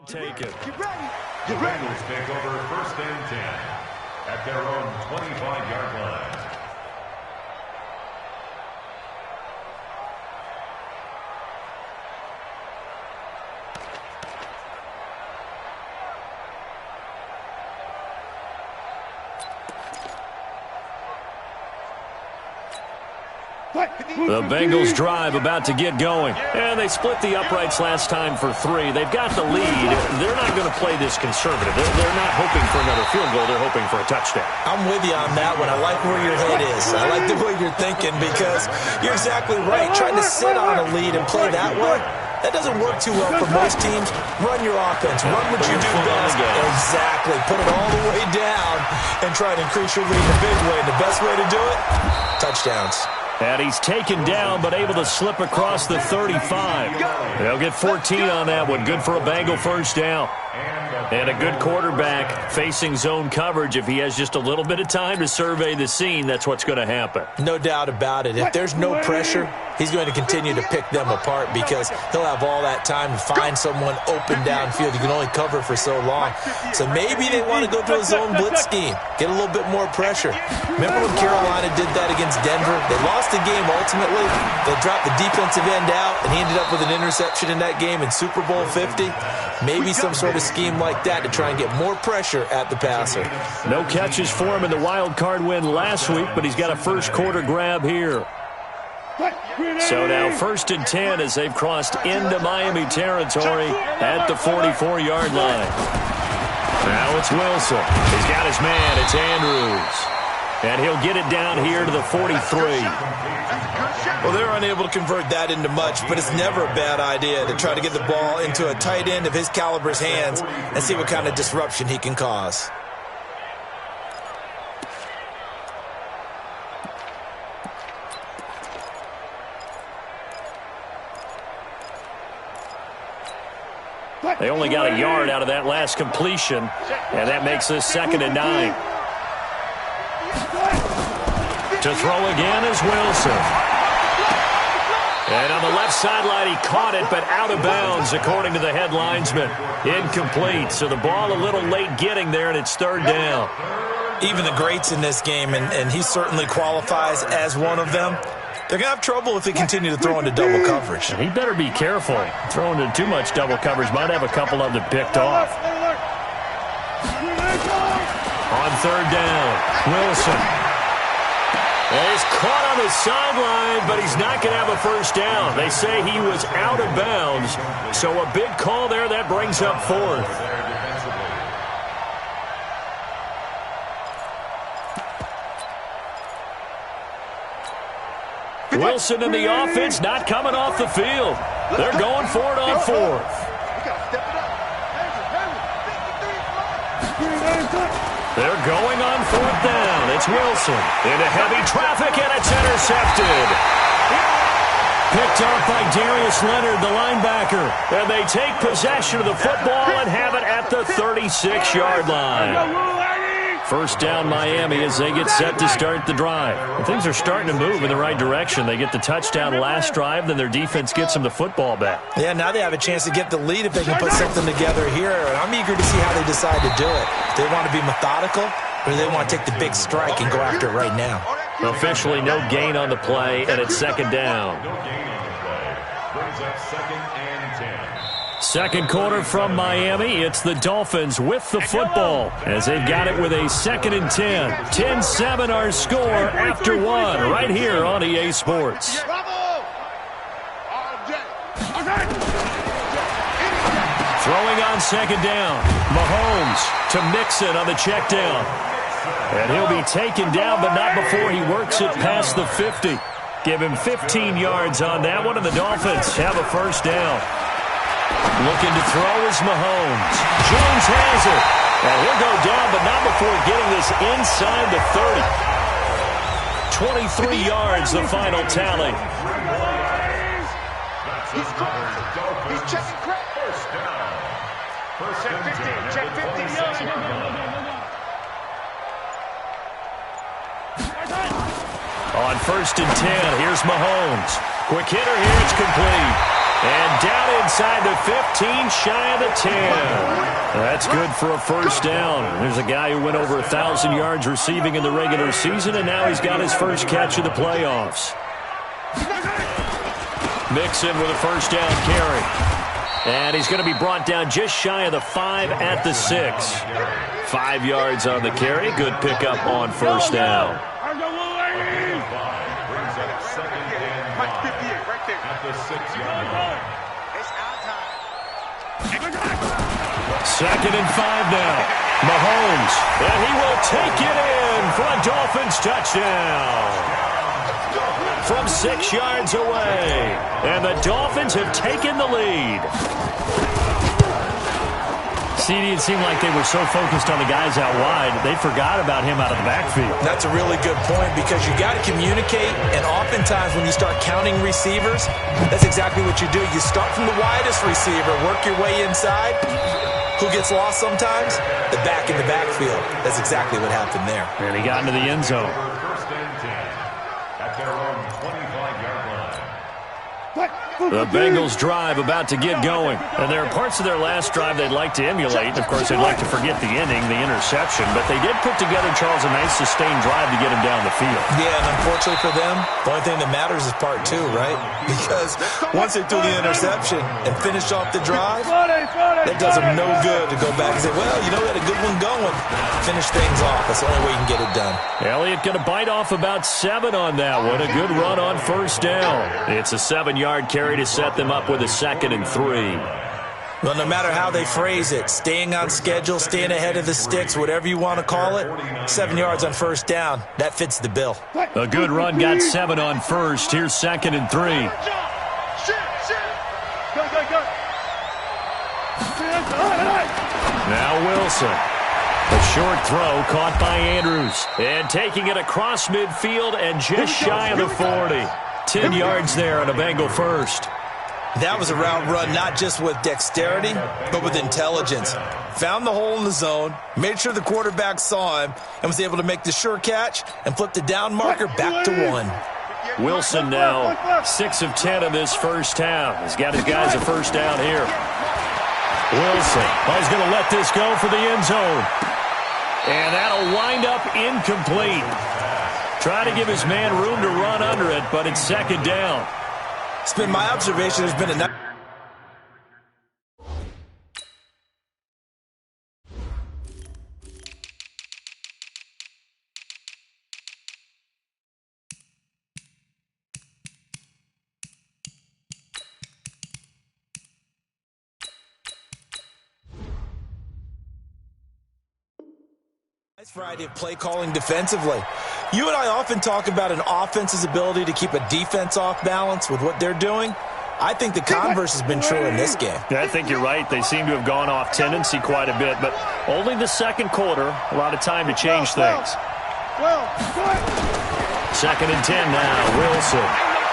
Taken. The Bengals take over 1st and 10 at their own 25-yard line. The Bengals drive about to get going. And they split the uprights last time for 3. They've got the lead. They're not going to play this conservative. They're not hoping for another field goal. They're hoping for a touchdown. I'm with you on that one. I like where your head is. I like the way you're thinking because you're exactly right. Trying to sit on a lead and play that way, that doesn't work too well for most teams. Run your offense. Run what you do best. Exactly. Put it all the way down and try to increase your lead in a big way. And the best way to do it, touchdowns. And he's taken down, but able to slip across the 35. They'll get 14 on that one. Good for a Bengal first down. And a good quarterback facing zone coverage. If he has just a little bit of time to survey the scene, that's what's going to happen. No doubt about it. If there's no pressure, he's going to continue to pick them apart because he'll have all that time to find someone open downfield. You can only cover for so long. So maybe they want to go to a zone blitz scheme, get a little bit more pressure. Remember when Carolina did that against Denver? They lost the game ultimately. They dropped the defensive end out, and he ended up with an interception in that game in Super Bowl 50. Maybe some sort of scheme like that to try and get more pressure at the passer. No catches for him in the wild card win last week, but he's got a first quarter grab here. So now 1st and 10 as they've crossed into Miami territory at the 44-yard line. Now it's Wilson. He's got his man. It's Andrews. And he'll get it down here to the 43. Well, they're unable to convert that into much, but it's never a bad idea to try to get the ball into a tight end of his caliber's hands and see what kind of disruption he can cause. They only got a yard out of that last completion, and that makes this 2nd and 9. To throw again is Wilson. And on the left sideline, he caught it, but out of bounds, according to the head linesman. Incomplete, so the ball a little late getting there, and it's 3rd down. Even the greats in this game, and he certainly qualifies as one of them, they're going to have trouble if they continue to throw into double coverage. He better be careful. Throwing into too much double coverage might have a couple of them picked off. On 3rd down, Wilson. He's caught on the sideline, but he's not going to have a first down. They say he was out of bounds, so a big call there. That brings up 4th. Wilson and the offense not coming off the field. They're going for it on 4th. They're going on 4th down. It's Wilson into heavy traffic, and it's intercepted. Picked off by Darius Leonard, the linebacker. And they take possession of the football and have it at the 36-yard line. First down Miami as they get set to start the drive. And things are starting to move in the right direction. They get the touchdown last drive, then their defense gets them the football back. Yeah, now they have a chance to get the lead if they can put something together here. And I'm eager to see how they decide to do it. Do they want to be methodical, or do they want to take the big strike and go after it right now? Officially no gain on the play, and it's 2nd down. Brings up 2nd and 10. Second quarter from Miami. It's the Dolphins with the football as they've got it with a 2nd and 10. 10-7 our score after 1 right here on EA Sports. Throwing on 2nd down. Mahomes to Mixon on the check down. And he'll be taken down, but not before he works it past the 50. Give him 15 yards on that one, and the Dolphins have a first down. Looking to throw is Mahomes. Jones has it. And he'll go down, but not before getting this inside the 30. 23 yards, the final tally. He's checking crack. First down. Check 15. Check 15. On 1st and 10, here's Mahomes. Quick hitter here, it's complete. And down inside the 15, shy of the 10. That's good for a first down. There's a guy who went over 1,000 yards receiving in the regular season, and now he's got his first catch of the playoffs. Mixon with a first down carry. And he's going to be brought down just shy of the 5 at the 6. 5 yards on the carry. Good pickup on first down. Second and 5 now. Mahomes, and he will take it in for a Dolphins touchdown. From 6 yards away. And the Dolphins have taken the lead. CD, it seemed like they were so focused on the guys out wide, they forgot about him out of the backfield. That's a really good point because you got to communicate, and oftentimes when you start counting receivers, that's exactly what you do. You start from the widest receiver, work your way inside. Who gets lost sometimes? The back in the backfield. That's exactly what happened there. And he got into the end zone. The Bengals drive about to get going. And there are parts of their last drive they'd like to emulate. Of course, they'd like to forget the ending, the interception. But they did put together, Charles, a nice sustained drive to get him down the field. Yeah, and unfortunately for them, the only thing that matters is part 2, right? Because once they threw the interception and finished off the drive, that does them no good to go back and say, well, you know, we had a good one going. Finish things off. That's the only way you can get it done. Elliott going to bite off about 7 on that one. A good run on first down. It's a 7-yard carry to set them up with a 2nd and 3. Well, no matter how they phrase it, staying on schedule, staying ahead of the sticks, whatever you want to call it, 7 yards on first down, that fits the bill. A good run got 7 on first. Here's 2nd and 3. Now Wilson. A short throw caught by Andrews. And taking it across midfield and just shy of the 40. 10 yards there on a Bengal first. That was a route run not just with dexterity, but with intelligence. Found the hole in the zone, made sure the quarterback saw him, and was able to make the sure catch and flip the down marker back to 1. Wilson now 6 of 10 in this first half. He's got his guys a first down here. Wilson is going to let this go for the end zone. And that'll wind up incomplete. Try to give his man room to run under it, but it's 2nd down. It's been my observation. There's been a nice variety of play calling defensively. You and I often talk about an offense's ability to keep a defense off balance with what they're doing. I think the converse has been true in this game. Yeah, I think you're right. They seem to have gone off tendency quite a bit, but only the second quarter, a lot of time to change things. 2nd and 10 now, Wilson.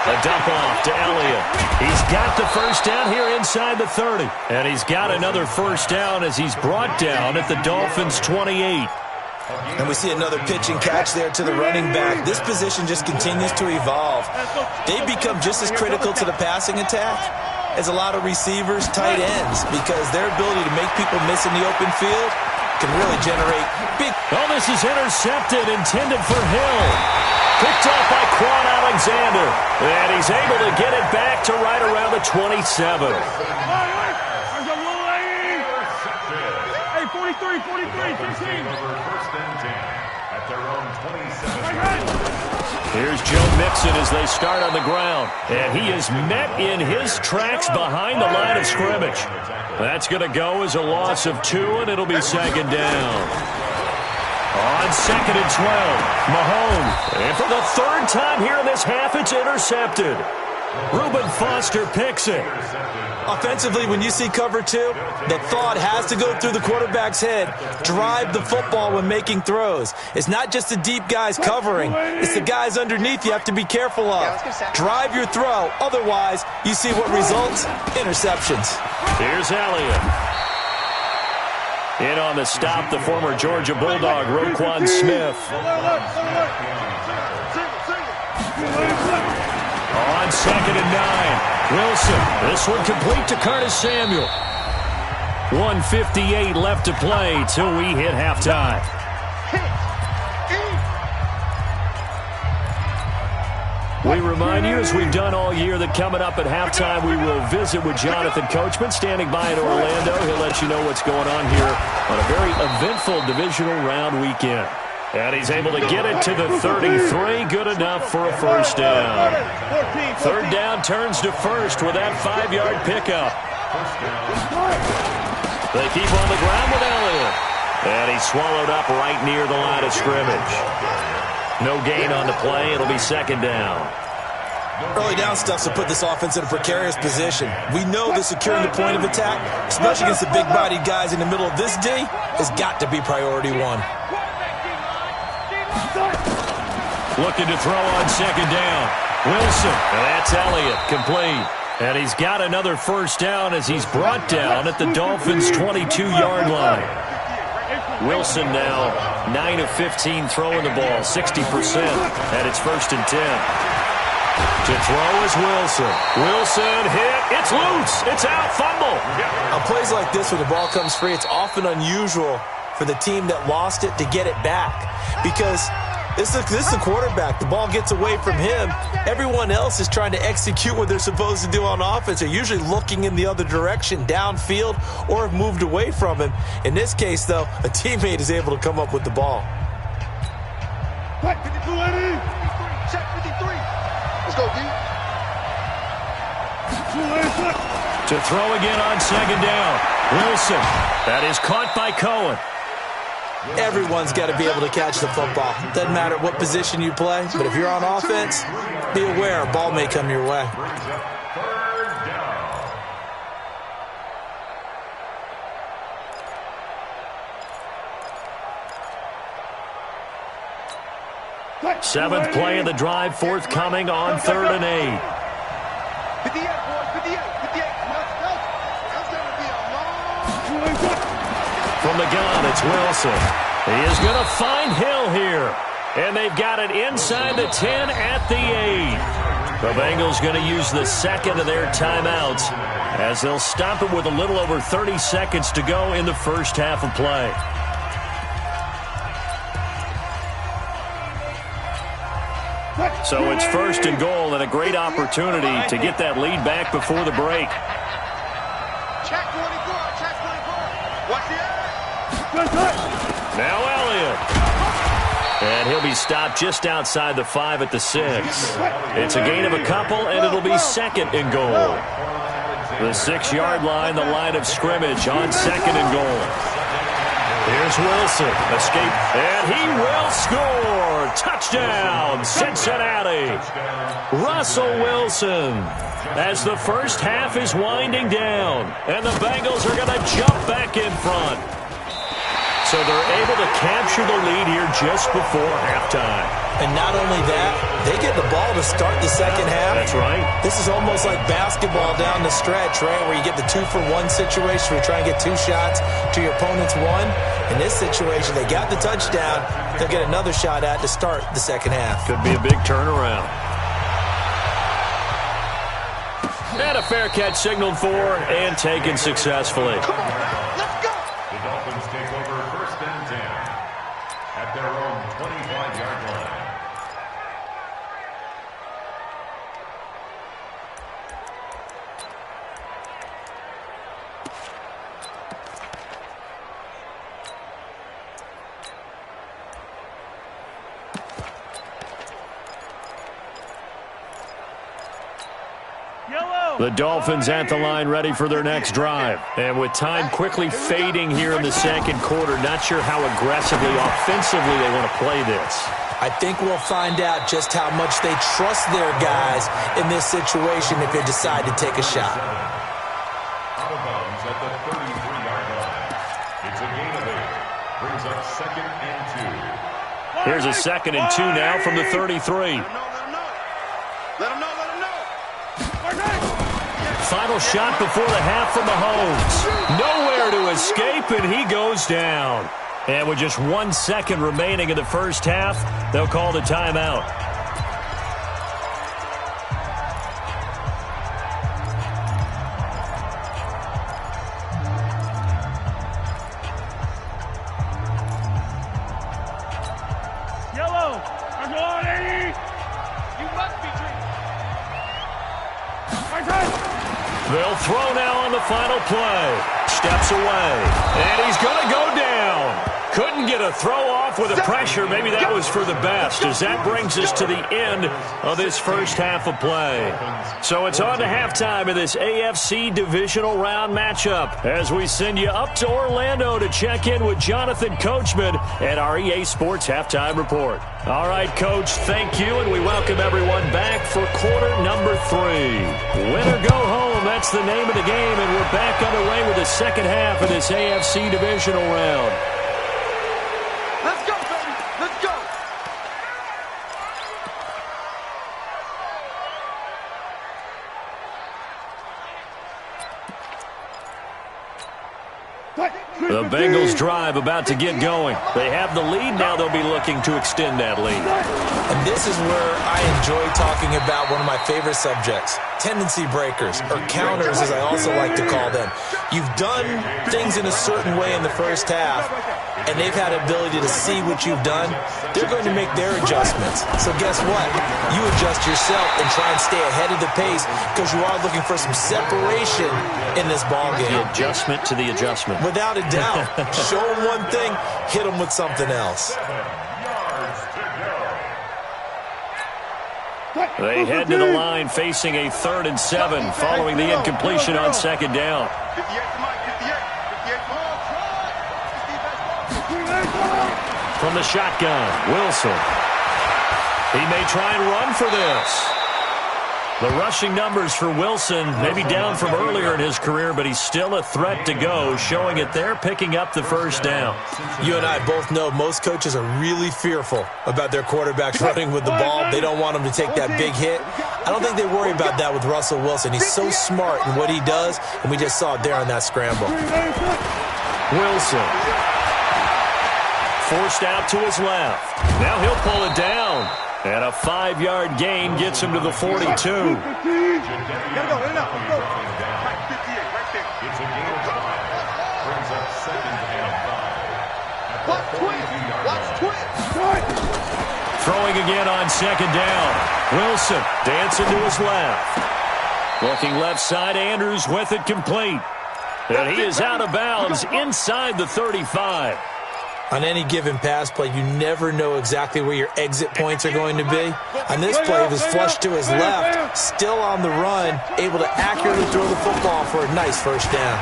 A dump off to Elliott. He's got the first down here inside the 30. And he's got another first down as he's brought down at the Dolphins' 28. And we see another pitch and catch there to the running back. This position just continues to evolve. They've become just as critical to the passing attack as a lot of receivers, tight ends, because their ability to make people miss in the open field can really generate big... Oh, this is intercepted, intended for Hill. Picked off by Quan Alexander. And he's able to get it back to right around the 27. Hey, 43, 15. Here's Joe Mixon as they start on the ground. And he is met in his tracks behind the line of scrimmage. That's going to go as a loss of 2, and it'll be 2nd down. On 2nd and 12, Mahomes. And for the 3rd time here in this half, it's intercepted. Reuben Foster picks it. Offensively, when you see cover 2, the thought has to go through the quarterback's head. Drive the football when making throws. It's not just the deep guys covering. It's the guys underneath you have to be careful of. Drive your throw. Otherwise, you see what results? Interceptions. Here's Elliott. In on the stop, the former Georgia Bulldog, Roquan Smith. On 2nd and 9. Wilson, this one complete to Curtis Samuel. 1:58 left to play till we hit halftime. We remind you, as we've done all year, that coming up at halftime, we will visit with Jonathan Coachman, standing by in Orlando. He'll let you know what's going on here on a very eventful divisional round weekend. And he's able to get it to the 33. Good enough for a first down. Third down turns to first with that 5-yard pickup. They keep on the ground with Elliott. And he's swallowed up right near the line of scrimmage. No gain on the play. It'll be second down. Early down stuff to put this offense in a precarious position. We know that securing the point of attack, especially against the big-bodied guys in the middle of this D, has got to be priority one. Looking to throw on second down. Wilson, and that's Elliott, complete. And he's got another first down as he's brought down at the Dolphins' 22-yard line. Wilson now 9 of 15 throwing the ball, 60%, and it's 1st and 10. To throw is Wilson. Wilson hit. It's loose. It's out. Fumble. On plays like this, when the ball comes free, it's often unusual for the team that lost it to get it back, because this is the quarterback. The ball gets away from him. Everyone else is trying to execute what they're supposed to do on offense. They're usually looking in the other direction, downfield, or have moved away from him. In this case, though, a teammate is able to come up with the ball. Check 53. Let's go, D. To throw again on second down. Wilson. That is caught by Cohen. Everyone's got to be able to catch the football. Doesn't matter what position you play, but if you're on offense, be aware a ball may come your way. 7th play of the drive forthcoming on 3rd and 8. 58, boys, 58. From the gun, it's Wilson. He is going to find Hill here. And they've got it inside the 10 at the 8. The Bengals going to use the second of their timeouts as they'll stop it with a little over 30 seconds to go in the first half of play. So it's 1st and goal and a great opportunity to get that lead back before the break. Check 24, check 24. Watch the edge. Now Elliott. And he'll be stopped just outside the 5 at the 6. It's a gain of a couple, and it'll be 2nd and goal. The 6-yard line, the line of scrimmage on 2nd and goal. Here's Wilson. Escape, and he will score. Touchdown, Cincinnati. Russell Wilson. As the first half is winding down, and the Bengals are going to jump back in front. So they're able to capture the lead here just before halftime. And not only that, they get the ball to start the second half. That's right. This is almost like basketball down the stretch, right, where you get the 2-for-1 situation where you try and get 2 shots to your opponent's 1. In this situation, they got the touchdown. They'll get another shot at to start the second half. Could be a big turnaround. And a fair catch signaled for and taken successfully. Come on, let's go. The Dolphins take over 1st and 10 at their own 25-yard line. The Dolphins at the line ready for their next drive. And with time quickly fading here in the second quarter, not sure how aggressively, offensively they want to play this. I think we'll find out just how much they trust their guys in this situation if they decide to take a shot. Out of bounds at the 33-yard line. It's a gain of 8. Brings up 2nd and 2. Here's a 2nd and 2 now from the 33. Let him know. Final shot before the half from Mahomes. Nowhere to escape, and he goes down. And with just 1 second remaining in the first half, they'll call the timeout. They'll throw now on the final play. Steps away, and he's going to go down. Couldn't get a throw off with the pressure. Maybe that was for the best, as that brings us to the end of this first half of play. So it's on to halftime of this AFC divisional round matchup as we send you up to Orlando to check in with Jonathan Coachman at our EA Sports Halftime Report. All right, Coach, thank you, and we welcome everyone back for quarter number 3. Win or go home, that's the name of the game, and we're back underway with the second half of this AFC divisional round. Let's go, baby. Let's go. The Bengals drive about to get going. They have the lead. Now they'll be looking to extend that lead. And this is where I enjoy talking about one of my favorite subjects, tendency breakers, or counters as I also like to call them. You've done things in a certain way in the first half, and they've had ability to see what you've done. They're going to make their adjustments. So guess what? You adjust yourself and try and stay ahead of the pace because you are looking for some separation in this ballgame. The adjustment to the adjustment. Without a doubt. Show them one thing, hit them with something else. They head to the line facing a 3rd and 7 following the incompletion on second down. From the shotgun, Wilson. He may try and run for this. The rushing numbers for Wilson may be down from earlier in his career, but he's still a threat to go, showing it there, picking up the first down. You and I both know most coaches are really fearful about their quarterbacks running with the ball. They don't want them to take that big hit. I don't think they worry about that with Russell Wilson. He's so smart in what he does, and we just saw it there on that scramble. Wilson. Forced out to his left. Now he'll pull it down. And a 5-yard gain gets him to the 42. It's a game of 5. Brings up 2nd and 5. Watch twitch. Throwing again on second down. Wilson dancing to his left. Looking left side, Andrews with it complete. And he is out of bounds inside the 35. On any given pass play, you never know exactly where your exit points are going to be. On this play, he was flushed to his left, still on the run, able to accurately throw the football for a nice first down.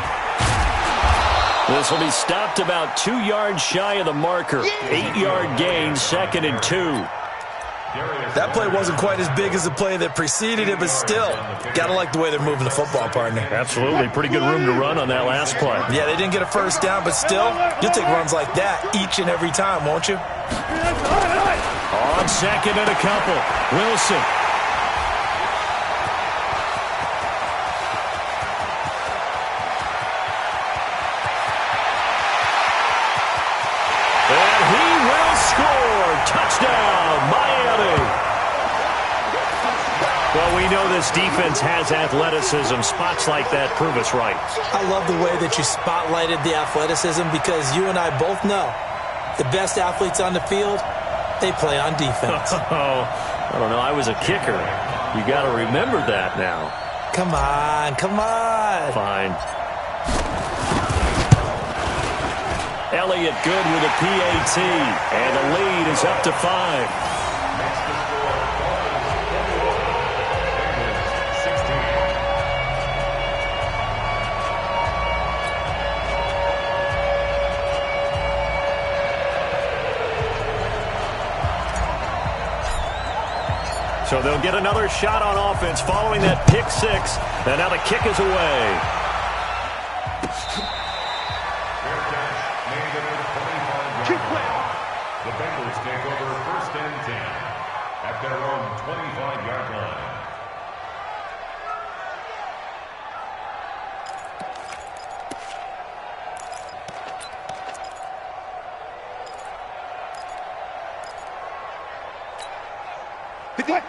This will be stopped about 2 yards shy of the marker. 8-yard gain, 2nd and 2. That play wasn't quite as big as the play that preceded it, but still, gotta like the way they're moving the football, partner. Absolutely. Pretty good room to run on that last play. Yeah, they didn't get a first down, but still, you'll take runs like that each and every time, won't you? On second and a couple, Wilson. And he will score. Touchdown, Miami. Well, we know this defense has athleticism. Spots like that prove us right. I love the way that you spotlighted the athleticism because you and I both know the best athletes on the field, they play on defense. Oh, I don't know. I was a kicker. You got to remember that now. Come on, come on. Fine. Elliott good with a PAT, and the lead is up to 5. So they'll get another shot on offense following that pick 6, and now the kick is away. The Bengals take over 1st and 10 at their own 25-yard line.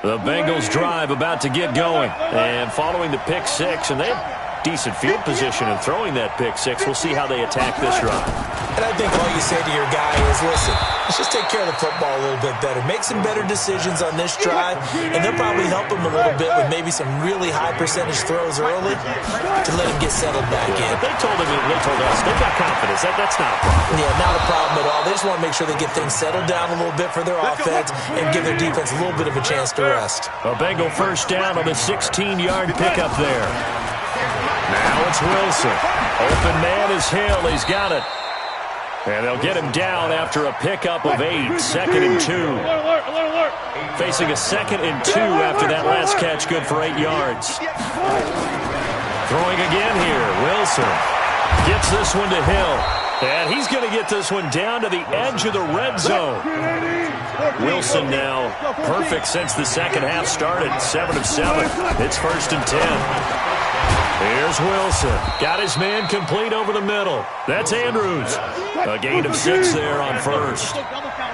The Bengals drive about to get going, and following the pick 6, and decent field position in throwing that pick six. We'll see how they attack this drive. And I think all you say to your guy is, listen, let's just take care of the football a little bit better. Make some better decisions on this drive, and they'll probably help him a little bit with maybe some really high percentage throws early to let him get settled back in. They told us they've got confidence. That's not a problem. Yeah, not a problem at all. They just want to make sure they get things settled down a little bit for their offense and give their defense a little bit of a chance to rest. A Bengal first down on the 16-yard pickup there. Now it's Wilson. Open man is Hill. He's got it. And they'll get him down after a pickup of 8. Second and 2. Facing a 2nd and 2 after that last catch. Good for 8 yards. Throwing again here. Wilson gets this one to Hill. And he's going to get this one down to the edge of the red zone. Wilson now perfect since the second half started. 7 of 7. It's 1st and 10. Here's Wilson. Got his man complete over the middle. That's Andrews. A gain of 6 there on first.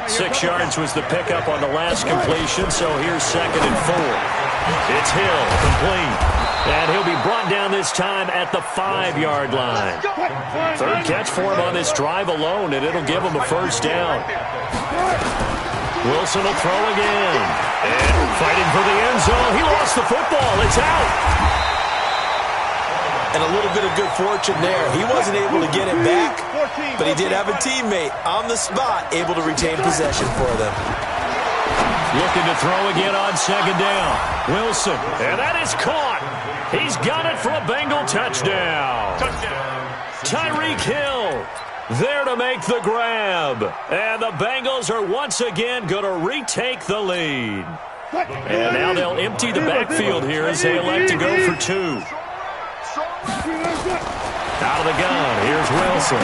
6 yards was the pickup on the last completion, so here's 2nd and 4. It's Hill, complete. And he'll be brought down this time at the 5-yard line. 3rd catch for him on this drive alone, and it'll give him a first down. Wilson will throw again. And fighting for the end zone. He lost the football. It's out. And a little bit of good fortune there. He wasn't able to get it back, but he did have a teammate on the spot able to retain possession for them. Looking to throw again on 2nd down. Wilson, and that is caught. He's got it for a Bengal touchdown. Tyreek Hill there to make the grab. And the Bengals are once again going to retake the lead. And now they'll empty the backfield here as they elect to go for 2. Out of the gun, here's Wilson.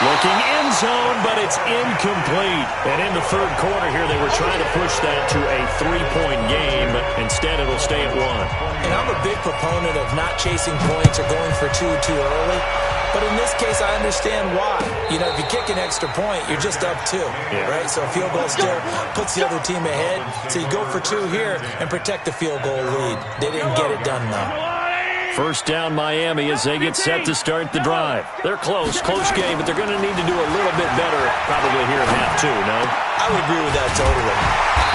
Looking end zone, but it's incomplete. And in the 3rd quarter here, they were trying to push that to a 3-point game. Instead, it'll stay at 1. And I'm a big proponent of not chasing points or going for 2 too early. But in this case, I understand why. You know, if you kick an extra point, you're just up 2, right? So a field goal still puts the other team ahead. So you go for 2 here and protect the field goal lead. They didn't get it done, though. First down Miami as they get set to start the drive. They're close game, but they're going to need to do a little bit better probably here in half 2, no? I would agree with that totally.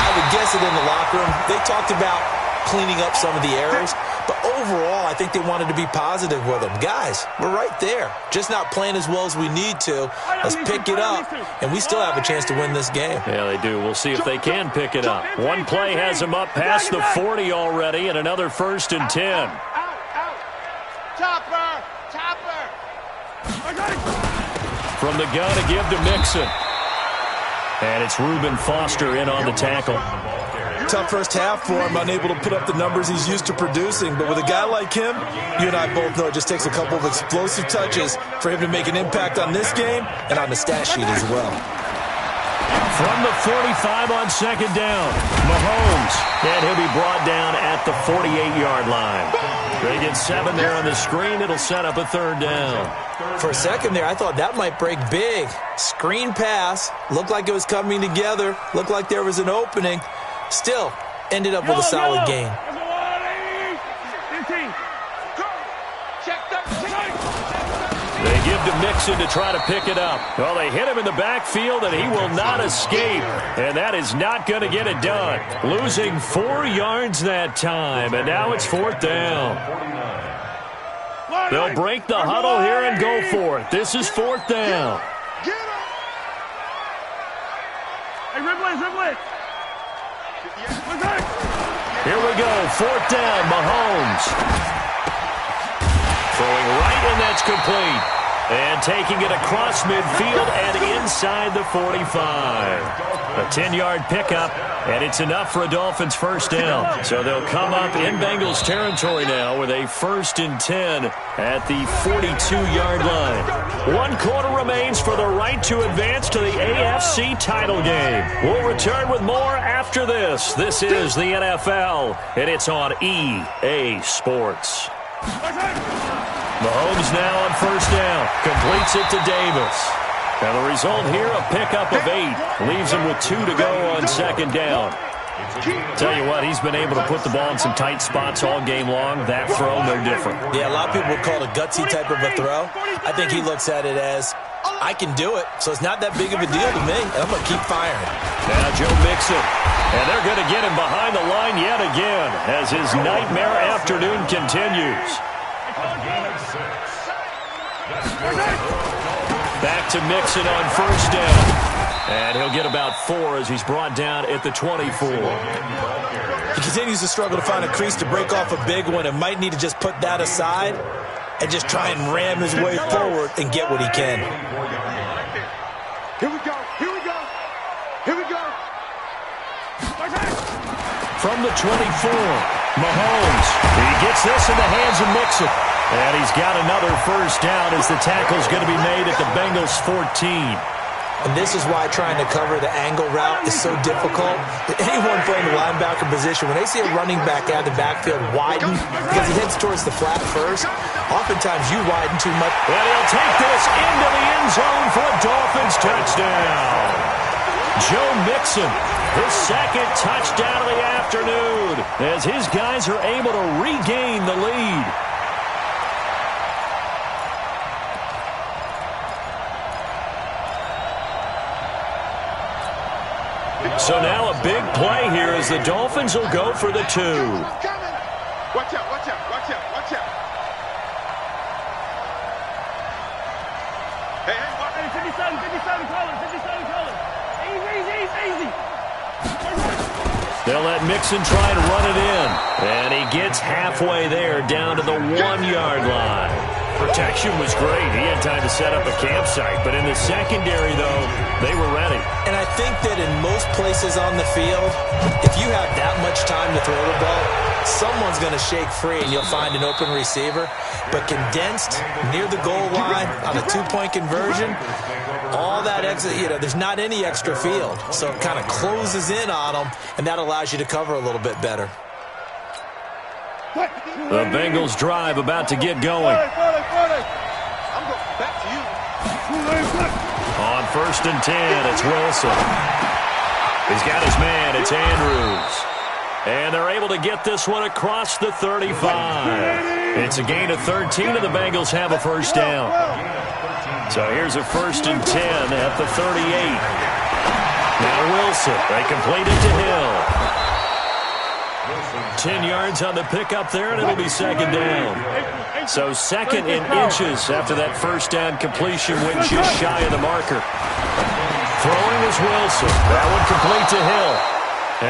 I would guess it in the locker room. They talked about cleaning up some of the errors, but overall I think they wanted to be positive with them. Guys, we're right there. Just not playing as well as we need to. Let's pick it up, and we still have a chance to win this game. Yeah, they do. We'll see if they can pick it up. One play has them up past the 40 already, and another 1st and 10. Topper! From the gun to give to Mixon. And it's Reuben Foster in on the tackle. Tough first half for him, unable to put up the numbers he's used to producing. But with a guy like him, you and I both know it just takes a couple of explosive touches for him to make an impact on this game and on the stat sheet as well. From the 45 on 2nd down, Mahomes. And he'll be brought down at the 48-yard line. They get 7 there on the screen. It'll set up a 3rd down. For a second there, I thought that might break big. Screen pass. Looked like it was coming together. Looked like there was an opening. Still, ended up with a solid gain. They give to Mixon to try to pick it up. Well, they hit him in the backfield, and he will not escape. And that is not going to get it done. Losing 4 yards that time, and now it's 4th down. They'll break the huddle here and go for it. This is 4th down. Hey, Ridley! Here we go, 4th down, Mahomes. Throwing right, and that's complete. And taking it across midfield and inside the 45. A 10-yard pickup, and it's enough for a Dolphins first down. So they'll come up in Bengals territory now with a 1st and 10 at the 42-yard line. 1 quarter remains for the right to advance to the AFC title game. We'll return with more after this. This is the NFL, and it's on EA Sports. Mahomes now on 1st down. Completes it to Davis. And the result here, a pickup of 8. Leaves him with 2 to go on 2nd down. Tell you what, he's been able to put the ball in some tight spots all game long. That throw, no different. Yeah, a lot of people would call it a gutsy type of a throw. I think he looks at it as, I can do it, so it's not that big of a deal to me, and I'm going to keep firing. Now Joe Mixon, and they're going to get him behind the line yet again as his nightmare afternoon continues. Back to Mixon on first down. And he'll get about 4 as he's brought down at the 24. He continues to struggle to find a crease to break off a big one and might need to just put that aside and just try and ram his way forward and get what he can. Here we go. Here we go. Here we go. From the 24, Mahomes. He gets this in the hands of Mixon. And he's got another first down as the tackle's going to be made at the Bengals 14. And this is why trying to cover the angle route is so difficult. Anyone playing the linebacker position, when they see a running back out of the backfield widen because he heads towards the flat first, oftentimes you widen too much. And he'll take this into the end zone for a Dolphins touchdown. Joe Mixon, his second touchdown of the afternoon as his guys are able to regain the lead. So now a big play here as the Dolphins will go for the 2. Watch out, watch out, watch out, watch out. Hey, 57, colors. Easy. They'll let Mixon try to run it in. And he gets halfway there down to the 1-yard line. Protection was great. He had time to set up a campsite. But in the secondary, though, they were ready. And I think that in most places on the field, if you have that much time to throw the ball, someone's going to shake free and you'll find an open receiver. But condensed near the goal line on a 2-point conversion, all that extra, there's not any extra field. So it kind of closes in on them, and that allows you to cover a little bit better. The Bengals drive about to get going. I'm going back to you. On first and 10, it's Wilson. He's got his man. It's Andrews. And they're able to get this one across the 35. It's a gain of 13, and the Bengals have a first down. So here's a first and 10 at the 38. Now Wilson. They complete it to Hill. 10 yards on the pickup there, and it'll be second down. So second in inches after that first down completion went just shy of the marker. Throwing is Wilson. That one complete to Hill.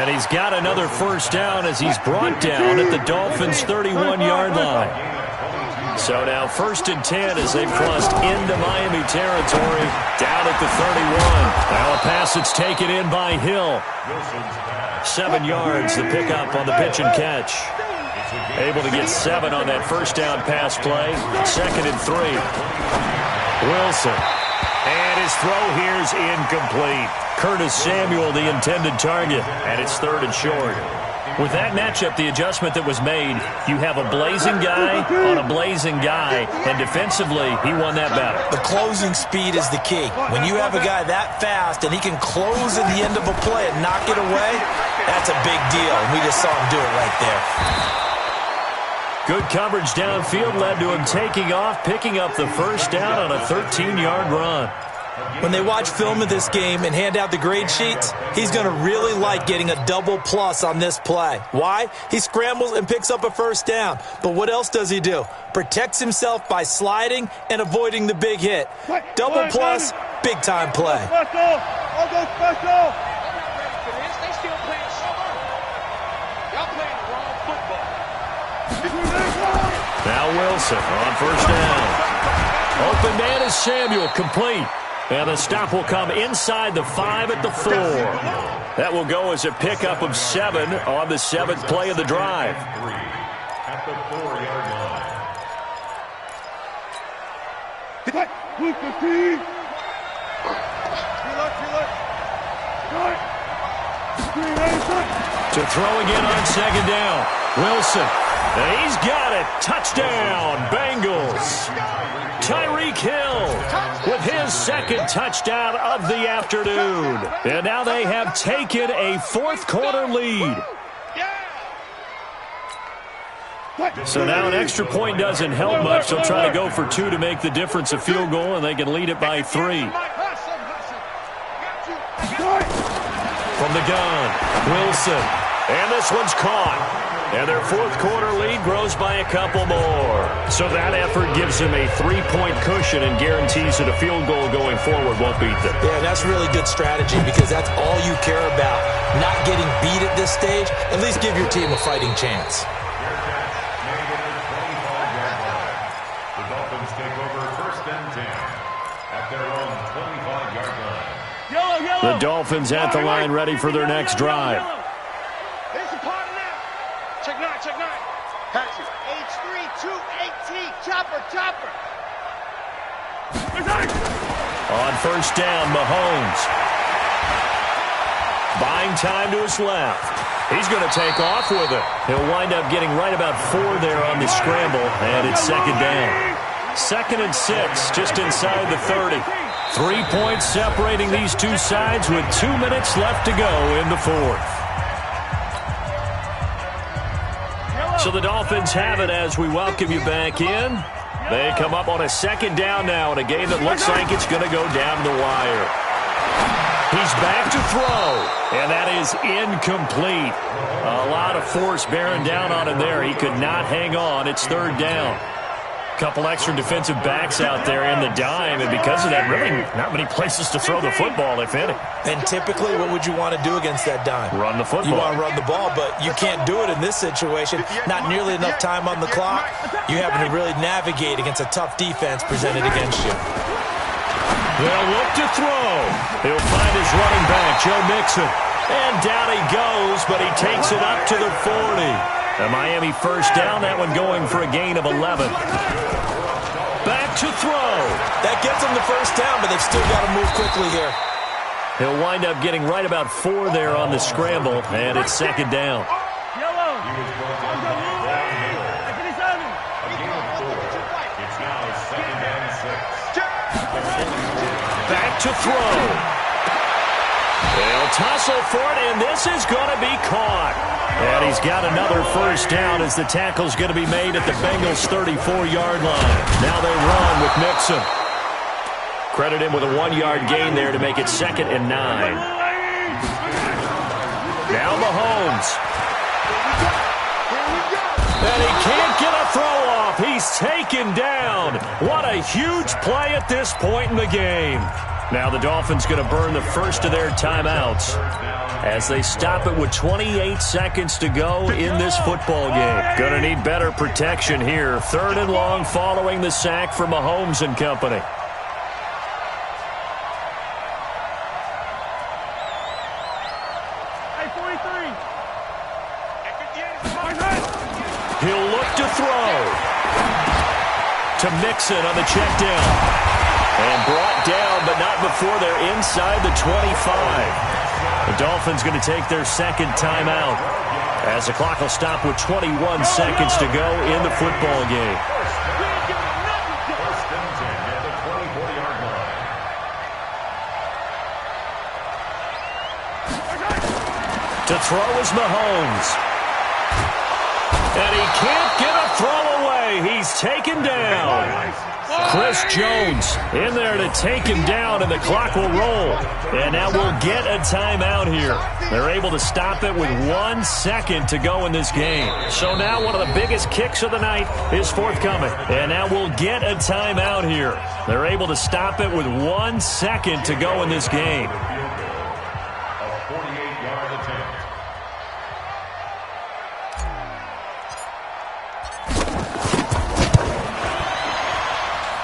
And he's got another first down as he's brought down at the Dolphins' 31-yard line. So now first and 10 as they've crossed into Miami territory down at the 31. Now a pass that's taken in by Hill. 7 yards, the pickup on the pitch and catch. Able to get 7 on that first down pass play. Second and 3. Wilson. And his throw here's incomplete. Curtis Samuel, the intended target, and it's third and short. With that matchup, the adjustment that was made, you have a blazing guy on a blazing guy, and defensively, he won that battle. The closing speed is the key. When you have a guy that fast and he can close at the end of a play and knock it away, that's a big deal, and we just saw him do it right there. Good coverage downfield led to him taking off, picking up the first down on a 13-yard run. When they watch film of this game and hand out the grade sheets, he's going to really like getting a double plus on this play. Why? He scrambles and picks up a first down. But what else does he do? Protects himself by sliding and avoiding the big hit. Double plus, big-time play. I'll go special. Now Wilson on first down. Open man is Samuel, complete. And the stop will come inside the 5 at the 4. That will go as a pickup of 7 on the 7th play of the drive. At the 4-yard To throw again on second down. Wilson And he's got it. Touchdown, Bengals. Tyreek Hill with his second touchdown of the afternoon. And now they have taken a fourth-quarter lead. So now an extra point doesn't help much. They'll try to go for 2 to make the difference a field goal, and they can lead it by 3. From the gun, Wilson. And this one's caught. And their fourth-quarter lead grows by a couple more. So that effort gives them a 3-point cushion and guarantees that a field goal going forward won't beat them. Yeah, that's really good strategy because that's all you care about. Not getting beat at this stage. At least give your team a fighting chance. The Dolphins at the line ready for their next drive. Check 9, check 9. Pass it. H328T. Chopper. On first down, Mahomes. Buying time to his left. He's going to take off with it. He'll wind up getting right about 4 there on the scramble, and it's second down. 2nd and 6, just inside the 30. 3 points separating these two sides with 2 minutes left to go in the fourth. So the Dolphins have it as we welcome you back in. They come up on a second down now in a game that looks like it's going to go down the wire. He's back to throw, and that is incomplete. A lot of force bearing down on him there. He could not hang on. It's third down. Couple extra defensive backs out there in the dime, and because of that, really not many places to throw the football, if any. And typically, what would you want to do against that dime? Run the football. You want to run the ball, but you can't do it in this situation. Not nearly enough time on the clock. You having to really navigate against a tough defense presented against you. They'll look to throw. He'll find his running back, Joe Mixon. And down he goes, but he takes it up to the 40. A Miami first down, that one going for a gain of 11. Back to throw. That gets them the first down, but they've still got to move quickly here. He'll wind up getting right about 4 there on the scramble, and it's second down. Back to throw. They'll tussle for it, and this is going to be caught. And he's got another first down as the tackle's going to be made at the Bengals' 34-yard line. Now they run with Mixon. Credit him with a 1-yard gain there to make it 2nd and 9. Now Mahomes. And he can't get a throw off. He's taken down. What a huge play at this point in the game. Now the Dolphins going to burn the first of their timeouts as they stop it with 28 seconds to go in this football game. Going to need better protection here. 3rd and long following the sack from Mahomes and company. He'll look to throw. To Mixon on the check down. And brought down, but not before they're inside the 25. The Dolphins going to take their second timeout as the clock will stop with 21 seconds to go in the football game. To throw is Mahomes. And he can't get a throw away. He's taken down. Chris Jones in there to take him down, and the clock will roll. And now we'll get a timeout here. They're able to stop it with 1 second to go in this game. So now one of the biggest kicks of the night is forthcoming. And now we'll get a timeout here. They're able to stop it with 1 second to go in this game.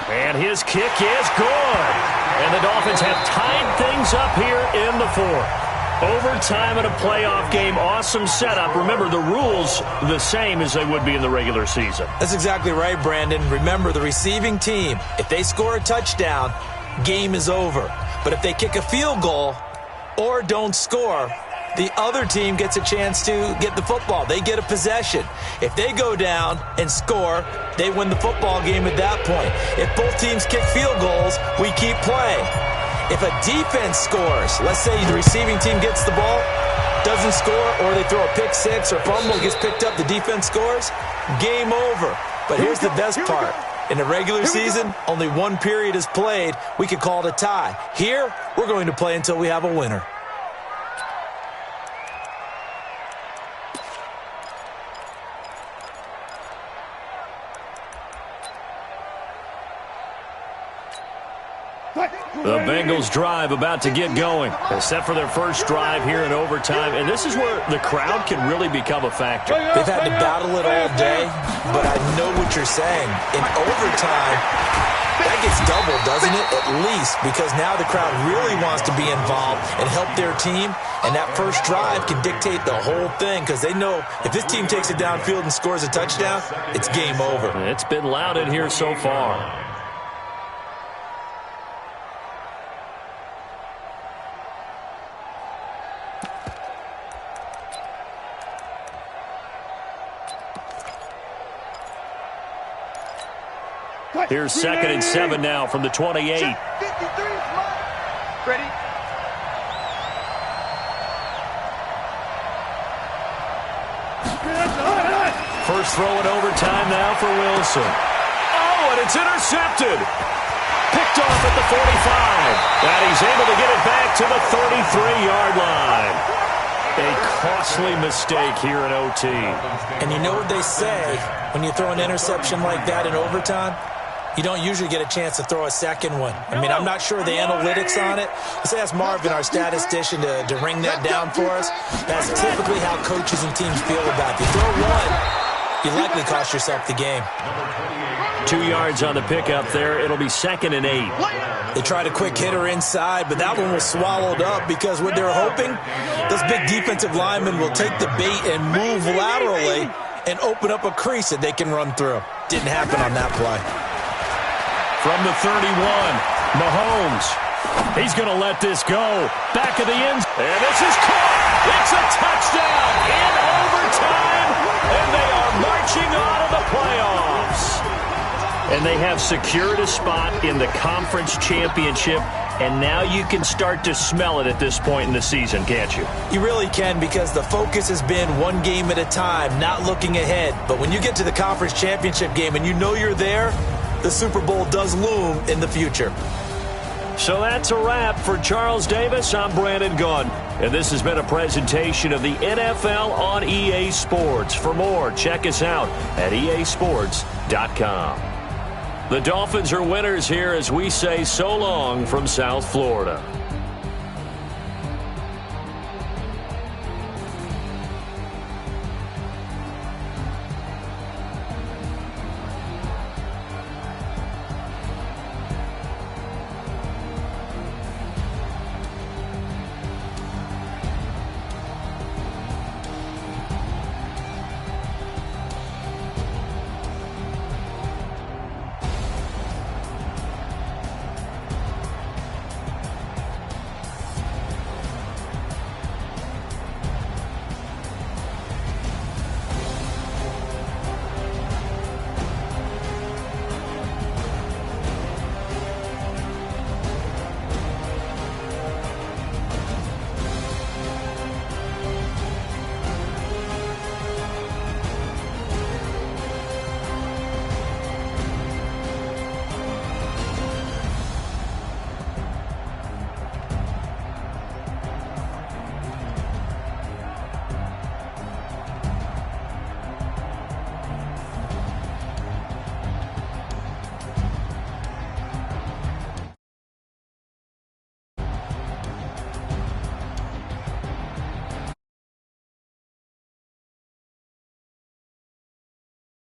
And his kick is good. And the Dolphins have tied things up here in the fourth. Overtime at a playoff game, awesome setup. Remember, the rules the same as they would be in the regular season. That's exactly right, Brandon. Remember, the receiving team, if they score a touchdown, game is over. But if they kick a field goal or don't score, the other team gets a chance to get the football. They get a possession. If they go down and score, they win the football game at that point. If both teams kick field goals, we keep playing. If a defense scores, let's say the receiving team gets the ball, doesn't score, or they throw a pick six or fumble, gets picked up, the defense scores, game over. But here's the best part. In the regular season, only one period is played. We could call it a tie. Here, we're going to play until we have a winner. The Bengals drive about to get going. They're set for their first drive here in overtime, and this is where the crowd can really become a factor. They've had to battle it all day, but I know what you're saying. In overtime, that gets doubled, doesn't it? At least, because now the crowd really wants to be involved and help their team, and that first drive can dictate the whole thing because they know if this team takes it downfield and scores a touchdown, it's game over. It's been loud in here so far. Here's 2nd and 7 now from the 28. Ready? First throw in overtime now for Wilson. Oh, and it's intercepted. Picked off at the 45. And he's able to get it back to the 33-yard line. A costly mistake here in OT. And you know what they say when you throw an interception like that in overtime? You don't usually get a chance to throw a second one. I mean, I'm not sure the analytics on it. Let's ask Marvin, our statistician, to ring that down for us. That's typically how coaches and teams feel about it. You throw one, you likely cost yourself the game. 2 yards on the pickup there. It'll be 2nd and 8. They tried a quick hitter inside, but that one was swallowed up because what they're hoping, those big defensive linemen will take the bait and move laterally and open up a crease that they can run through. Didn't happen on that play. From the 31, Mahomes. He's going to let this go. Back of the end. And this is caught. It's a touchdown in overtime. And they are marching on to the playoffs. And they have secured a spot in the conference championship. And now you can start to smell it at this point in the season, can't you? You really can, because the focus has been one game at a time, not looking ahead. But when you get to the conference championship game and you know you're there, the Super Bowl does loom in the future. So that's a wrap for Charles Davis. I'm Brandon Gunn. And this has been a presentation of the NFL on EA Sports. For more, check us out at easports.com. The Dolphins are winners here as we say so long from South Florida.